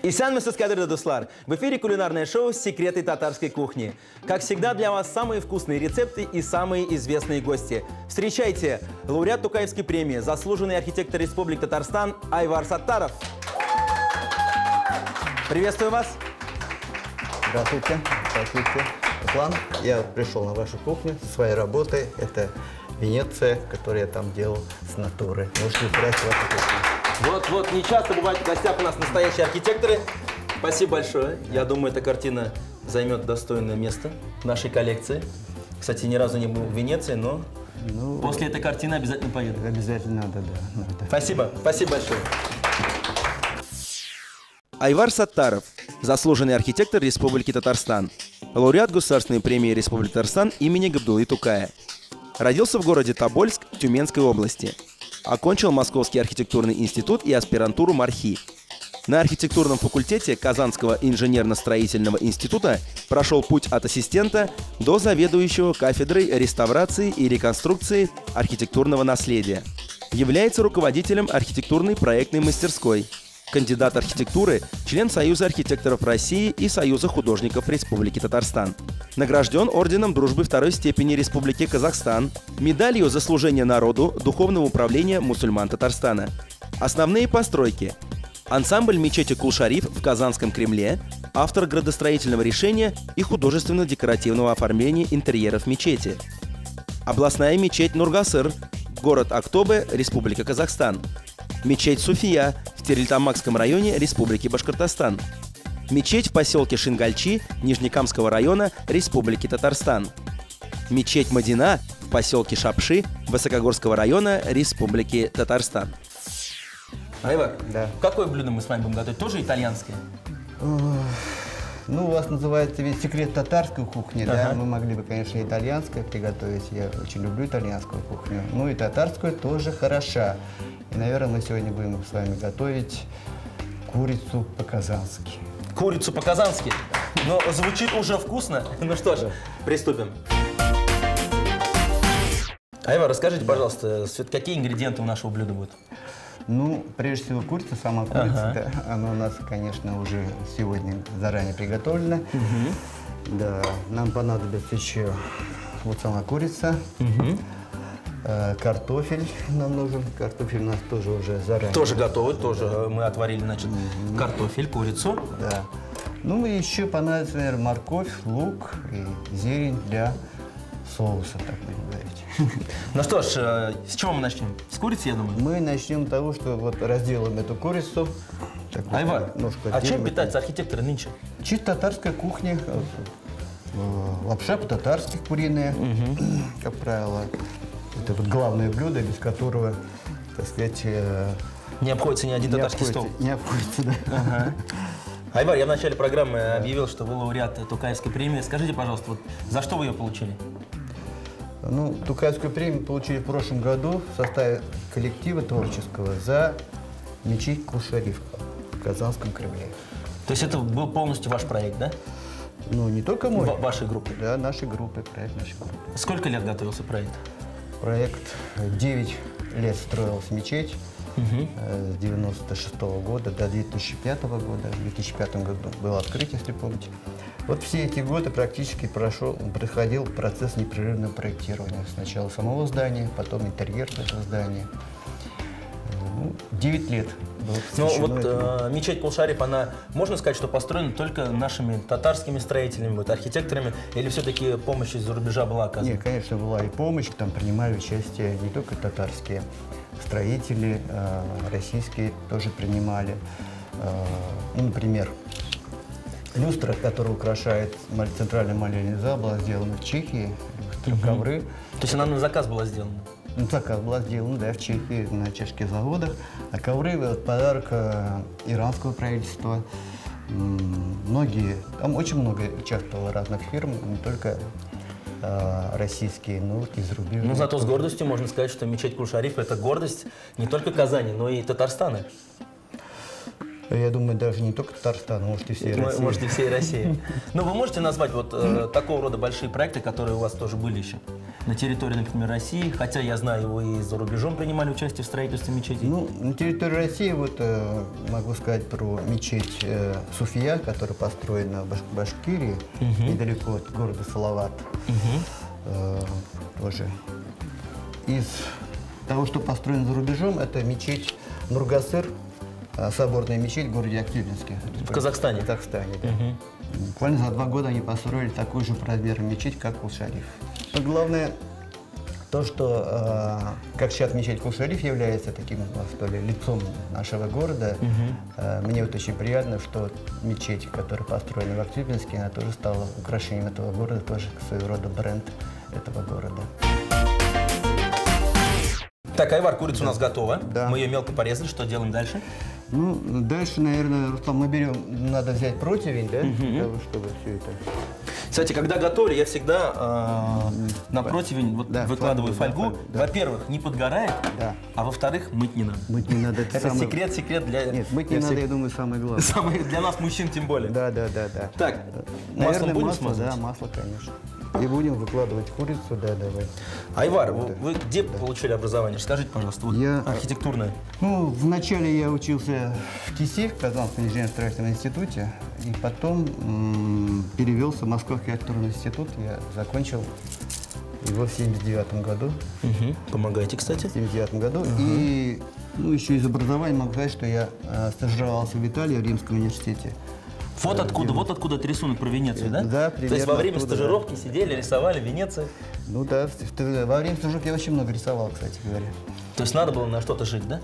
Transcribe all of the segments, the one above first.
Исәнмесез, кадрлы дуслар! В эфире кулинарное шоу «Секреты татарской кухни». Как всегда, для вас самые вкусные рецепты и самые известные гости. Встречайте, лауреат Тукаевской премии, заслуженный архитектор Республики Татарстан Айвар Саттаров. Приветствую вас! Здравствуйте, здравствуйте. Руслан, я пришел на вашу кухню со своей работой. Это Венеция, которую я там делал с натуры. Можете украсть вашу кухню. Вот, не часто бывают в гостях у нас настоящие архитекторы. Спасибо большое. Я думаю, эта картина займет достойное место в нашей коллекции. Кстати, ни разу не был в Венеции, но после этой картины обязательно поеду. Обязательно надо, да. Надо. Спасибо большое. Айвар Саттаров, заслуженный архитектор Республики Татарстан, лауреат Государственной премии Республики Татарстан имени Габдуллы Тукая. Родился в городе Тобольск Тюменской области. Окончил Московский архитектурный институт и аспирантуру МАРХИ. На архитектурном факультете Казанского инженерно-строительного института прошел путь от ассистента до заведующего кафедрой реставрации и реконструкции архитектурного наследия. Является руководителем архитектурной проектной мастерской. Кандидат архитектуры, член Союза архитекторов России и Союза художников Республики Татарстан. Награжден орденом Дружбы второй степени Республики Казахстан, медалью за служение народу Духовного управления мусульман Татарстана. Основные постройки. Ансамбль мечети Кул-Шариф в Казанском Кремле, автор градостроительного решения и художественно-декоративного оформления интерьеров мечети. Областная мечеть Нургасыр, город Актобе, Республика Казахстан. Мечеть Суфия в Терлитамакском районе Республики Башкортостан. Мечеть в поселке Шингальчи Нижнекамского района Республики Татарстан. Мечеть Мадина в поселке Шапши Высокогорского района Республики Татарстан. Айвар, да. Какое блюдо мы с вами будем готовить? Тоже итальянское? Ну, у вас называется ведь секрет татарской кухни, да? Мы могли бы, конечно, итальянское приготовить. Я очень люблю итальянскую кухню. Ну и татарскую тоже хороша. И, наверное, мы сегодня будем с вами готовить курицу по-казански. Курицу по-казански? Но звучит уже вкусно. Ну что ж, приступим. Айвар, расскажите, пожалуйста, какие ингредиенты у нашего блюда будут? Ну, прежде всего, курица, сама курица, да, она у нас, конечно, уже сегодня заранее приготовлена. Да, нам понадобится еще вот сама курица, картофель нам нужен, картофель у нас тоже уже заранее. Тоже готовы, тоже мы отварили, значит, картофель, курицу. Да. Ну и еще понадобится, наверное, морковь, лук и зелень для соуса, так будем говорить. Ну что ж, с чего мы начнем? С курицы, я думаю? Мы начнем с того, что вот разделаем эту курицу. Айвар, а чем питаются архитекторы нынче? Чисто татарская кухня, лапша по-татарски куриная, как правило. Это вот главное блюдо, без которого, так сказать, не обходится ни один татарский стол. Не обходится, да. Айвар, я в начале программы объявил, что вы лауреат Тукаевской премии. Скажите, пожалуйста, вот за что вы ее получили? Ну, Тукаевскую премию получили в прошлом году в составе коллектива творческого за мечеть Кул-Шариф в Казанском Кремле. То есть это был полностью ваш проект, да? Ну, не только мой. Вашей группы? Да, нашей группы, проект нашей группы. Сколько лет готовился проект? Проект 9 лет строилась мечеть. С 96-го года до 2005 года. В 2005 году было открытие, если помните. Вот все эти годы практически проходил процесс непрерывного проектирования. Сначала самого здания, потом интерьер этого здания. 9 лет было посвящено этому. Ну вот мечеть Кул-Шариф, она, можно сказать, что построена только нашими татарскими строителями, вот, архитекторами, или все-таки помощь из-за рубежа была оказана? Нет, конечно, была и помощь, там принимали участие не только татарские строители, российские тоже принимали. Ну, например, люстра, которая украшает центральный молельный зал, была сделана в Чехии, ковры. То есть она на заказ была сделана? Ну, заказ была сделана, да, в Чехии, на чешских заводах. А ковры – вот, подарок иранского правительства. Многие, там очень много участвовало разных фирм, не только российские, но и зарубежные. Ну, зато с гордостью можно сказать, что мечеть Кул-Шариф – это гордость не только Казани, но и Татарстана. Я думаю, даже не только Татарстан, может и всей России. Может, и всей России. Но вы можете назвать вот такого рода большие проекты, которые у вас тоже были еще на территории, например, России? Хотя я знаю, вы и за рубежом принимали участие в строительстве мечетей. Ну, на территории России вот могу сказать про мечеть Суфия, которая построена в Башкирии, недалеко от города Салават. Тоже. Из того, что построено за рубежом, это мечеть Нургасыр, соборная мечеть в городе Актюбинске. В Казахстане? В Казахстане, да. Буквально за 2 года они построили такую же по размеру мечеть, как Кул-Шариф. Но главное то, что как сейчас мечеть Кул-Шариф является таким, что ли, лицом нашего города, мне вот очень приятно, что мечеть, которая построена в Актюбинске, она тоже стала украшением этого города, тоже своего рода бренд этого города. Так, Айвар, курица у нас готова. Да. Мы ее мелко порезали. Что делаем дальше? Ну, дальше, наверное, Руслан, мы берем, надо взять противень, да, чтобы все это... Кстати, когда готовлю, я всегда на противень вот, выкладываю фольгу. Да. Во-первых, не подгорает, а во-вторых, мыть не надо. Мыть не надо. Это секрет для... Нет, мыть не надо, я думаю, самое главное. Для нас, мужчин, тем более. Да. Так, наверное, маслом будем масло, смазывать? да, масло, конечно. И будем выкладывать курицу, да, давай. Айвар, вы где получили образование? Расскажите, пожалуйста, вот архитектурное. Ну, вначале я учился в КИСИ, в Казанском инженерно-строительном институте, и потом перевелся в Московский архитектурный институт. Я закончил его в 1979 году. Помогайте, кстати. В 1979 году. И ну, еще из образования могу сказать, что я стажировался в Италии, в Римском университете. Вот откуда этот рисунок про Венецию, да? Да, примерно. То есть во время оттуда, стажировки сидели, рисовали Венецию? Ну да, во время стажировки я очень много рисовал, кстати говоря. То есть надо было на что-то жить, да?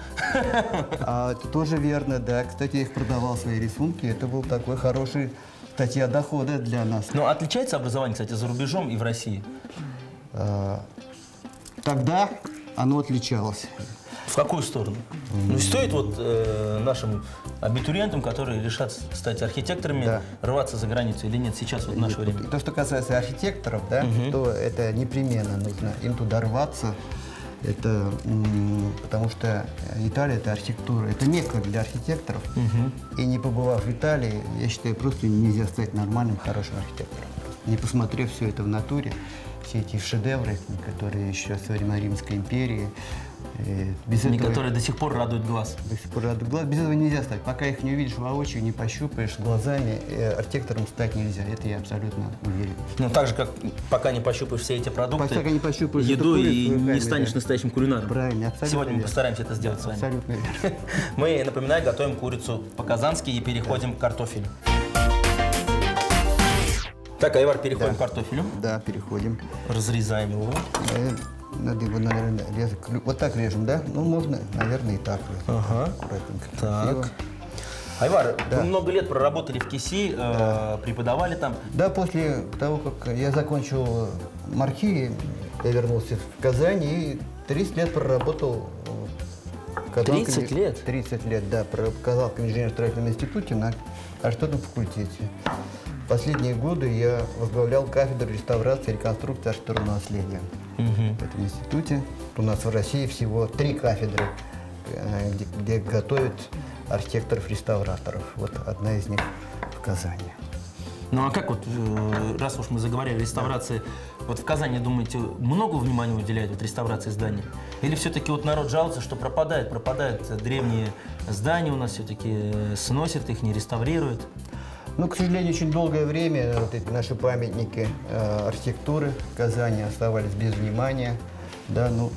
Это тоже верно, да. Кстати, я их продавал, свои рисунки. Это был такой хороший статья дохода для нас. Но отличается образование, кстати, за рубежом и в России? Тогда оно отличалось. В какую сторону? Ну, стоит вот нашим абитуриентам, которые решат стать архитекторами, рваться за границу или нет сейчас, вот в наше время? То, что касается архитекторов, да, то это непременно нужно им туда рваться. Это потому что Италия – это архитектура, это мекка для архитекторов. И не побывав в Италии, я считаю, просто нельзя стать нормальным, хорошим архитектором. Не посмотрев все это в натуре, все эти шедевры, которые еще со времен Римской империи. Которые до сих пор радуют глаз. До сих пор радуют глаз. Без этого нельзя стать. Пока их не увидишь воочию, не пощупаешь глазами, архитектором стать нельзя. Это я абсолютно уверен. Ну, так же, как пока не пощупаешь все эти продукты, пока не пощупаешь еду и не станешь настоящим кулинаром. Правильно, абсолютно. Сегодня мы постараемся это сделать с вами. Абсолютно верно. Мы, напоминаю, готовим курицу по-казански и переходим к картофелю. Так, Айвар, переходим к картофелю. Да, переходим. Разрезаем его. Надо его, наверное, резать. Вот так режем, да? Ну, можно, наверное, и так. Ага. Аккуратненько. Так. Айвар, вы много лет проработали в КИСИ, преподавали там. Да, после того, как я закончил МАРХИ, я вернулся в Казань и 30 лет проработал в 30 лет? 30 лет, да, в Казанском инженерно-строительном институте на архитектурном факультете. В последние годы я возглавлял кафедру реставрации и реконструкции архитектурного наследия в этом институте. У нас в России всего 3 кафедры, где готовят архитекторов-реставраторов. Вот одна из них в Казани. Ну а как вот, раз уж мы заговорили о реставрации, вот в Казани, думаете, много внимания уделяют вот реставрации зданий? Или все-таки вот народ жалуется, что пропадают древние здания у нас, все-таки сносят их, не реставрируют? Ну, к сожалению, очень долгое время вот эти наши памятники архитектуры в Казани оставались без внимания. Да, ну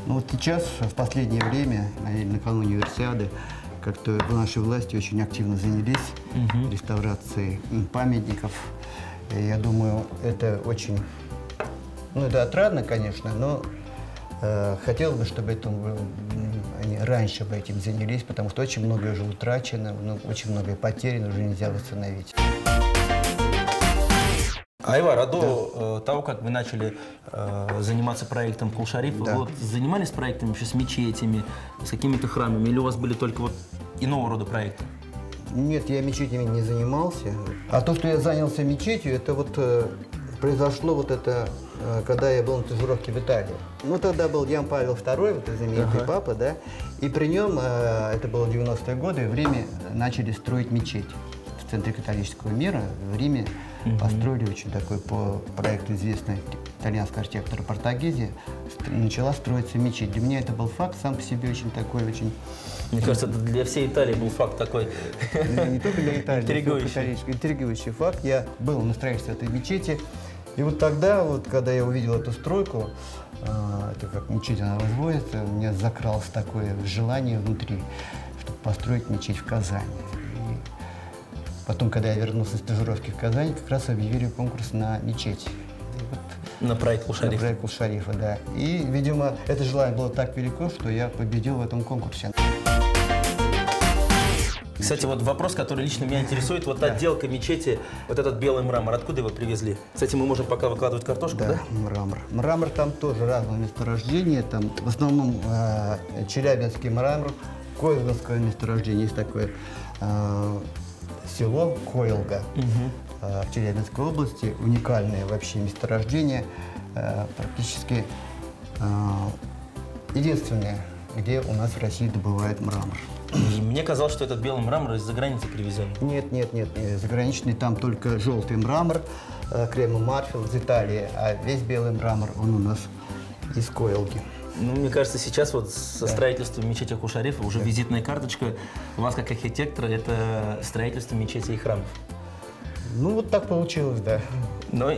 вот сейчас, в последнее время, накануне Универсиады, как-то наши власти очень активно занялись реставрацией памятников. И я думаю, это очень, ну, это отрадно, конечно, но хотелось бы, чтобы они раньше бы этим занялись, потому что очень многое уже утрачено, очень многое потеряно, уже нельзя восстановить. Айвар, а до того, как вы начали заниматься проектом Кул-Шариф, вы вот занимались проектами еще с мечетями, с какими-то храмами, или у вас были только вот иного рода проекты? Нет, я мечетями не занимался. А то, что я занялся мечетью, это вот произошло вот это, когда я был на стажировке в Италии. Ну, тогда был Ян Павел II, вот знаменитый папа, да, и при нем, это было 90-е годы, в Риме начали строить мечеть. В центре католического мира в Риме построили очень такой, по проекту известной итальянского архитектора Портогези, начала строиться мечеть. Для меня это был факт сам по себе очень такой, очень... Мне кажется, это для всей Италии был факт такой. Не только для Италии, интригующий факт. Я был на строительстве этой мечети. И вот тогда, вот, когда я увидел эту стройку, это как мечеть она возводится, у меня закралось такое желание внутри, чтобы построить мечеть в Казани. И потом, когда я вернулся с стажировки в Казани, как раз объявили конкурс на мечеть. На проект Кул-Шарифа. На проект Кул-Шарифа, да. И, видимо, это желание было так велико, что я победил в этом конкурсе. Кстати, вот вопрос, который лично меня интересует, вот отделка мечети, вот этот белый мрамор, откуда его привезли? Кстати, мы можем пока выкладывать картошку, да? Мрамор. Мрамор там тоже разного месторождения, там в основном челябинский мрамор, койлганское месторождение, есть такое село Койлга в Челябинской области, уникальное вообще месторождение, практически единственное, где у нас в России добывают мрамор. И мне казалось, что этот белый мрамор из-за границы привезен. Нет, заграничный там только желтый мрамор, кремо-марфил из Италии, а весь белый мрамор, он у нас из Койлги. Ну, мне кажется, сейчас вот со строительством мечети Кул-Шарифа уже визитная карточка у вас как архитектора – это строительство мечети и храмов. Ну, вот так получилось, да. Но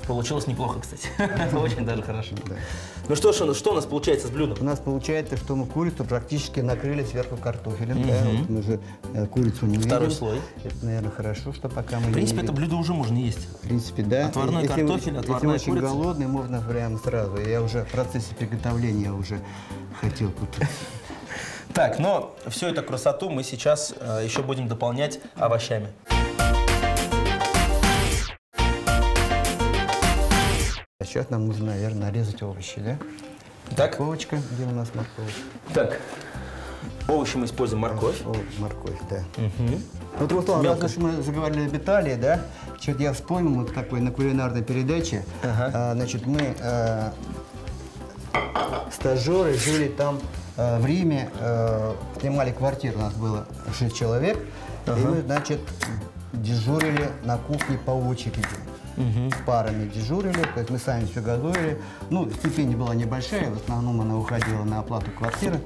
получилось неплохо, кстати. Очень даже хорошо. Да. Ну что у нас получается с блюдом? У нас получается, что мы курицу практически накрыли сверху картофелем. Да? Вот мы же курицу не видим. Второй слой. Это, наверное, хорошо, что пока мы В принципе, не это видим. блюдо уже можно есть. В принципе, да. Отварной картофель, отварная если очень курица. голодный, можно прямо сразу. Я уже в процессе приготовления уже хотел тут. Так, но всю эту красоту мы сейчас еще будем дополнять овощами. Сейчас нам нужно, наверное, нарезать овощи, да? Так. Морковочка, где у нас морковочка? Так, овощи мы используем морковь. О, морковь, да. Вот, Руслан, раз уж мы заговорили об Италии, да, что-то я вспомнил вот такой на кулинарной передаче. Значит, мы стажеры жили там в Риме, снимали квартиру, у нас было 6 человек, и мы, значит, дежурили на кухне по очереди. Парами дежурили, то есть мы сами все готовили. Ну, стипендия была небольшая, в основном она уходила на оплату квартиры.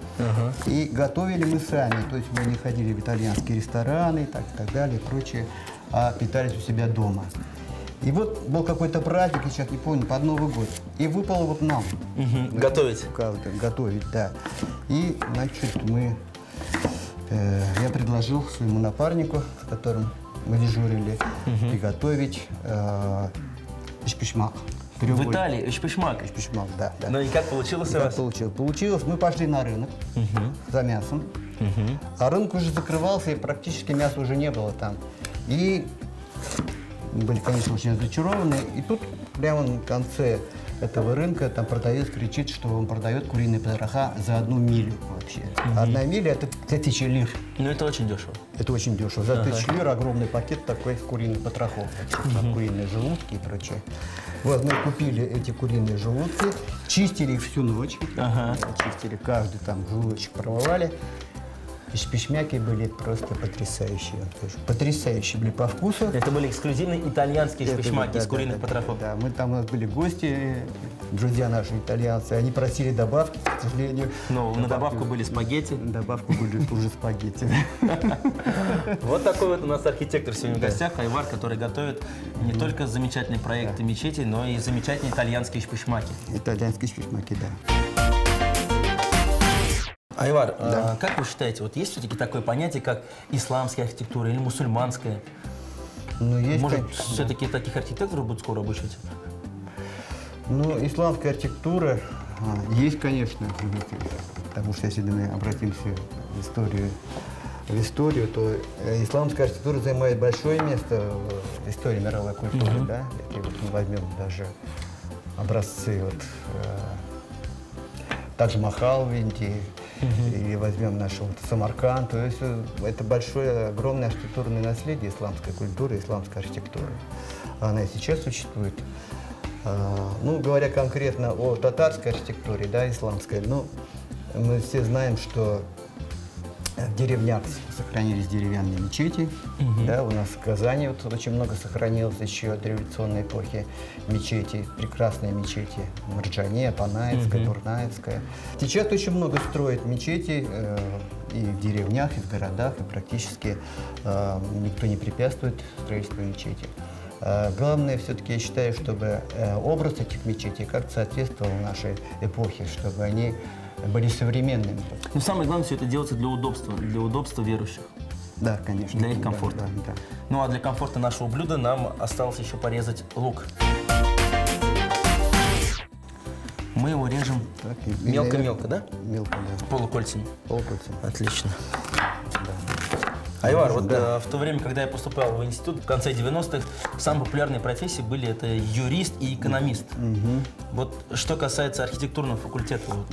И готовили мы сами, то есть мы не ходили в итальянские рестораны и так далее, и прочее, а питались у себя дома. И вот был какой-то праздник, я сейчас не помню, под Новый год, и выпало вот нам. Готовить. Готовить, да. И, значит, я предложил своему напарнику, с которым мы дежурили, приготовить ишпишмак. В Италии ишпишмак? Ишпишмак, да. Ну и как получилось у вас? Получилось. Мы пошли на рынок за мясом, а рынок уже закрывался, и практически мяса уже не было там. И мы были, конечно, очень разочарованы. И тут прямо на конце этого рынка там продавец кричит, что он продает куриные потроха за 1 милю вообще. 1 миля – это 1000 лир. Ну это очень дешево. Это очень дешево. За 1000 лир огромный пакет такой куриных потрохов, куриные желудки и прочее. Вот мы купили эти куриные желудки, чистили их всю ночь, чистили каждый там желудочек, промывали. И шпишмяки были просто потрясающие. Потрясающие были по вкусу. Это были эксклюзивные итальянские шпишмаки из куриных потрохов. Да, у нас были гости, друзья наши итальянцы, они просили добавки, к сожалению. Но на добавку были спагетти. Добавку были уже спагетти. Вот такой вот у нас архитектор сегодня в гостях, Айвар, который готовит не только замечательные проекты мечети, но и замечательные итальянские шпишмаки. Итальянские шпишмаки, да. Айвар, как вы считаете, вот есть все-таки такое понятие, как исламская архитектура или мусульманская? Ну, есть, Может, конечно, все-таки таких архитекторов будут скоро обучать? Ну, исламская архитектура есть, конечно, потому что если мы обратимся в историю, то исламская архитектура занимает большое место в истории мировой культуры, да? Если вот мы возьмем даже образцы вот Тадж-Махал в Индии, или возьмем наш вот Самарканд. То есть это большое, огромное архитектурное наследие исламской культуры, исламской архитектуры. Она и сейчас существует. Ну, говоря конкретно о татарской архитектуре, да, исламской, ну, мы все знаем, что в деревнях сохранились деревянные мечети. Да, у нас в Казани вот очень много сохранилось еще от революционной эпохи мечетей, прекрасные мечети. Марджане, Панаевская, Турнаевская. Сейчас очень много строят мечетей и в деревнях, и в городах, и практически никто не препятствует строительству мечетей. Главное, все-таки я считаю, чтобы образ этих мечетей как-то соответствовал нашей эпохе, чтобы они были современными. Но самое главное, все это делается для удобства верующих. Да, конечно. Для их комфорта. Да. Ну а для комфорта нашего блюда нам осталось еще порезать лук. Мы его режем мелко-мелко, да? Мелко, да. Полукольцами. Полукольцами. Отлично. Да. Айвар, вот в то время, когда я поступал в институт, в конце 90-х, самые популярные профессии были это юрист и экономист. Вот что касается архитектурного факультета, вот,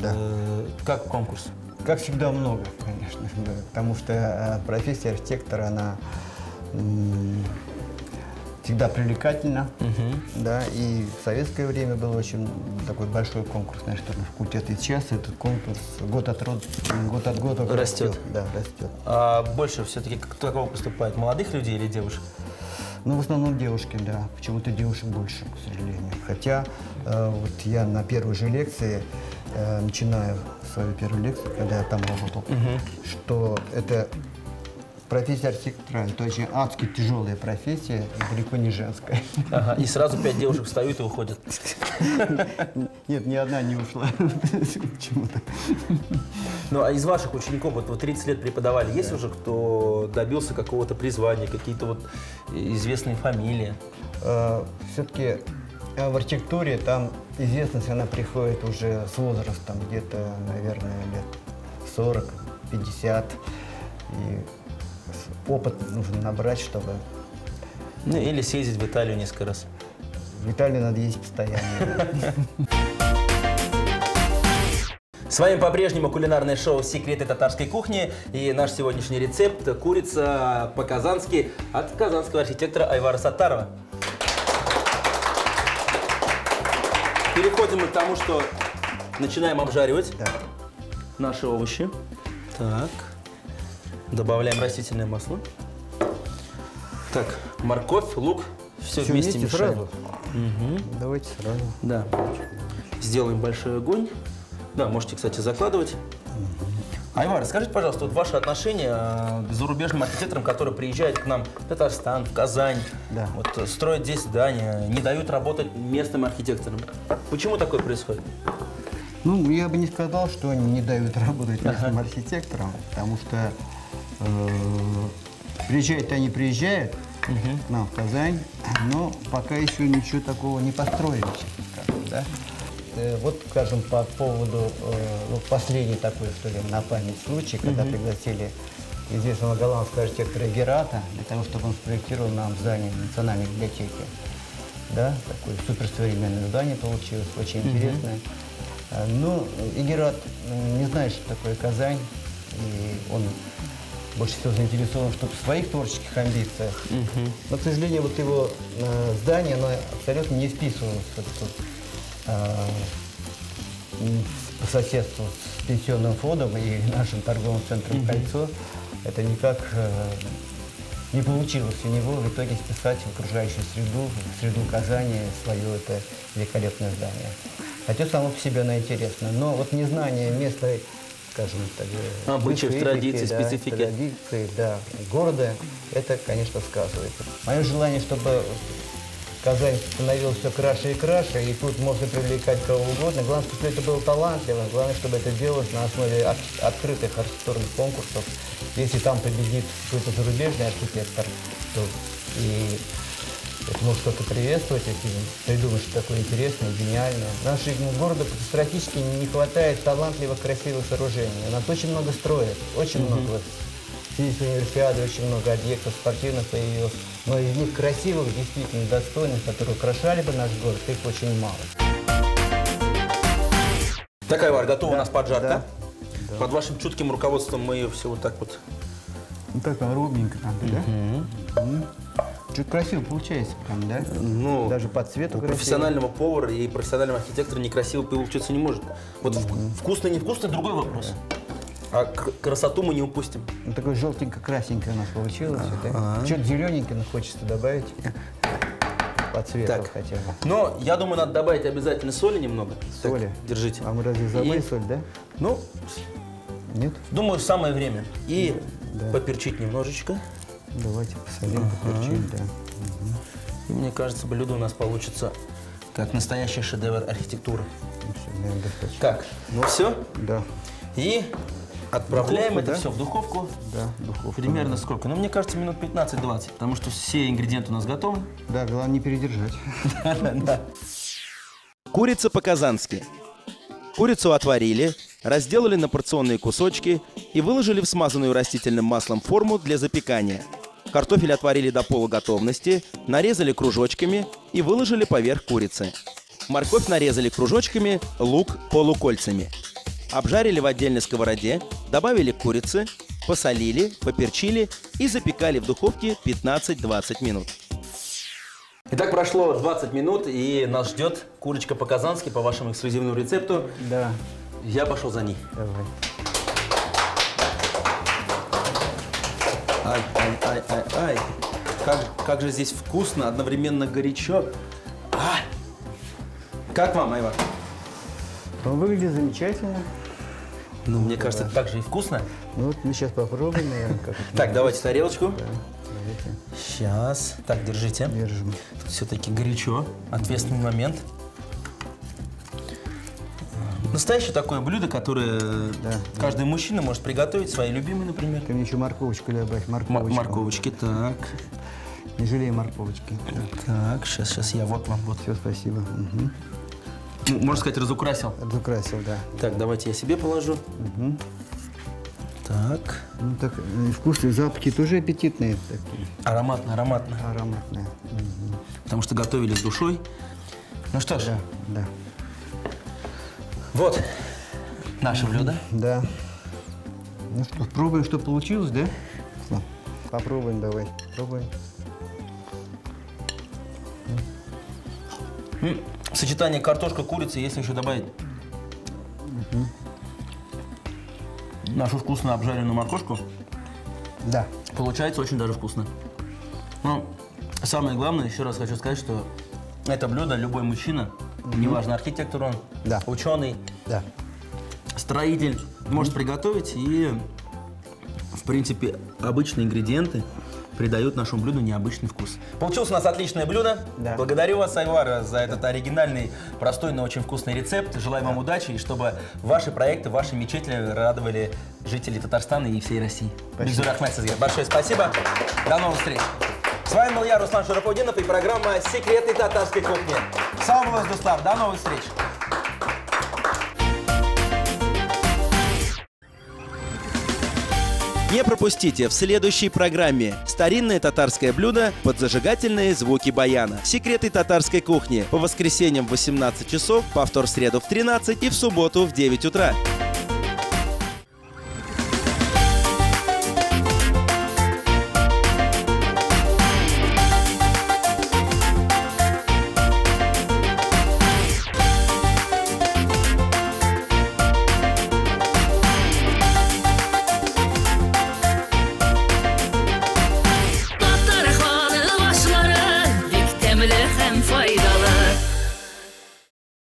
как конкурс? Как всегда много, конечно, да, потому что профессия архитектора, она всегда привлекательна, да, и в советское время был очень такой большой конкурс на архитектурный факультет, и сейчас этот конкурс год от года растет. Да, растет. А больше все-таки кто кого поступает, молодых людей или девушек? Ну, в основном девушки, да, почему-то девушек больше, к сожалению. Хотя вот я на первой же лекции, начинаю свою первую лекцию, когда я там работал, что это профессия архитектора, это очень адски тяжелая профессия, далеко не женская. Ага, и сразу 5 девушек встают и уходят. Нет, ни одна не ушла почему-то. Ну, а из ваших учеников, вот вы 30 лет преподавали, есть уже кто добился какого-то призвания, какие-то вот известные фамилии? Все-таки в архитектуре там известность, она приходит уже с возрастом, где-то, наверное, лет 40-50. И опыт нужно набрать, чтобы... Ну, или съездить в Италию несколько раз. В Италию надо ездить постоянно. С вами по-прежнему кулинарное шоу «Секреты татарской кухни» и наш сегодняшний рецепт – курица по-казански от казанского архитектора Айвара Саттарова. Переходим мы к тому, что начинаем обжаривать наши овощи. Так, добавляем растительное масло. Так, морковь, лук, все вместе мешаем. Сразу? Давайте сразу. Да. Сделаем большой огонь. Да, можете, кстати, закладывать. Айвар, скажите, пожалуйста, вот ваши отношения к зарубежным архитекторам, которые приезжают к нам в Татарстан, в Казань, вот, строят здесь здания, не дают работать местным архитекторам. Почему такое происходит? Ну, я бы не сказал, что они не дают работать местным архитекторам, потому что приезжают они приезжают к нам в Казань, но пока еще ничего такого не построили, скажем, да. Вот, скажем, по поводу последний такой, что ли, на память случай, когда пригласили известного голландского архитектора Герата для того, чтобы он спроектировал нам здание Национальной библиотеки. Да, такое суперсовременное здание получилось, очень интересное. Ну, и Герат не знает, что такое Казань, и он больше всего заинтересован в своих творческих амбициях. Но, к сожалению, вот его здание, оно абсолютно не вписывалось по соседству с пенсионным фондом и нашим торговым центром «Кольцо». Это никак не получилось у него в итоге вписать в окружающую среду, в среду Казани свое это великолепное здание. Хотя само по себе оно интересно, но вот незнание местной, скажем так, обычаев, традиций, специфики. Традиций, да, города, это, конечно, сказывается. Мое желание, чтобы Казань становилась все краше и краше, и тут можно привлекать кого угодно. Главное, чтобы это было талантливо, главное, чтобы это делалось на основе открытых архитектурных конкурсов. Если там победит какой-то зарубежный архитектор, то и это может кто-то приветствовать, если придумать что такое интересное, гениальное. Нашему городу катастрофически не хватает талантливых, красивых сооружений. У нас очень много строят, очень много. Здесь универсиады очень много объектов спортивных появилось, но из них красивых, действительно достойных, которые украшали бы наш город, их очень мало. Так, Айвар, готова у нас поджарка. Под вашим чутким руководством мы ее все вот так вот. Ну так ровненько там, да? Чуть красиво получается прям, да? Ну, даже по цвету у красиво. профессионального повара и профессионального архитектора некрасиво получиться не может. Вот вкусно, невкусно – другой вопрос. А красоту мы не упустим. Ну, такое желтенько-красненькое у нас получилось. Что-то зелененькое хочется добавить. По цвету Так. хотя бы. Но я думаю, надо добавить обязательно соли немного. Соли? Так, держите. А мы разве забыли И- соль, да? Ну, Нет? думаю, самое время. И Да. поперчить немножечко. Давайте посолим, поперчим, да. И мне кажется, блюдо у нас получится как настоящий шедевр архитектуры. Ну, всё, наверное, достаточно. Так, ну все. Да, И отправляем Духовку, это да? все в духовку. да, духовка. Примерно сколько? Ну, мне кажется, минут 15-20, потому что все ингредиенты у нас готовы. Да, главное не передержать. Курица по-казански. Курицу отварили, разделали на порционные кусочки и выложили в смазанную растительным маслом форму для запекания. Картофель отварили до полуготовности, нарезали кружочками и выложили поверх курицы. Морковь нарезали кружочками, лук полукольцами. Обжарили в отдельной сковороде, добавили к курице, посолили, поперчили и запекали в духовке 15-20 минут. Итак, прошло 20 минут, и нас ждет курочка по-казански по вашему эксклюзивному рецепту. Да, Я пошел за ней. давай. Ай. Как же здесь вкусно, одновременно горячо. Как вам, Айвар? Он выглядит замечательно. Ну, мне кажется, это так же и вкусно. Ну вот мы сейчас попробуем, наверное, как это. Так, давайте тарелочку. Да, давайте. Сейчас. Так, держите. Держим. Тут все-таки горячо. Ответственный момент. Настоящее такое блюдо, которое каждый мужчина может приготовить, свои любимые, например. Ты мне еще морковочку добавь, морковочку. Морковочки, так. Не жалей морковочки. Так, сейчас я вот вам вот. Все, спасибо. Угу. Ну, можно сказать, разукрасил. Разукрасил, да. Так, давайте я себе положу. Так. Ну так, вкусные запахи тоже аппетитные такие, Ароматно. ароматные. Потому что готовили с душой. Ну что ж, Да, да. вот наше блюдо. Да. Ну что, пробуем, что получилось, да? Попробуем, давай. Пробуем. Сочетание картошка, курица, если еще добавить нашу вкусную обжаренную моркошку, Да. получается очень даже вкусно. Но самое главное, еще раз хочу сказать, что это блюдо любой мужчина, неважно, архитектор он, Да. ученый, Да. строитель, может приготовить. И, в принципе, обычные ингредиенты придают нашему блюду необычный вкус. Получилось у нас отличное блюдо. Да. Благодарю вас, Айвар, за этот оригинальный, простой, но очень вкусный рецепт. Желаю вам удачи, и чтобы ваши проекты, ваши мечети радовали жителей Татарстана и всей России. Бигзур Ахмед Сизгер. Большое спасибо. До новых встреч. С вами был я, Руслан Шарафутдинов, и программа «Секреты татарской кухни». Сам Владислав. До новых встреч. Не пропустите в следующей программе старинное татарское блюдо под зажигательные звуки баяна. Секреты татарской кухни по воскресеньям в 18 часов, повтор в среду в 13 и в субботу в 9 утра.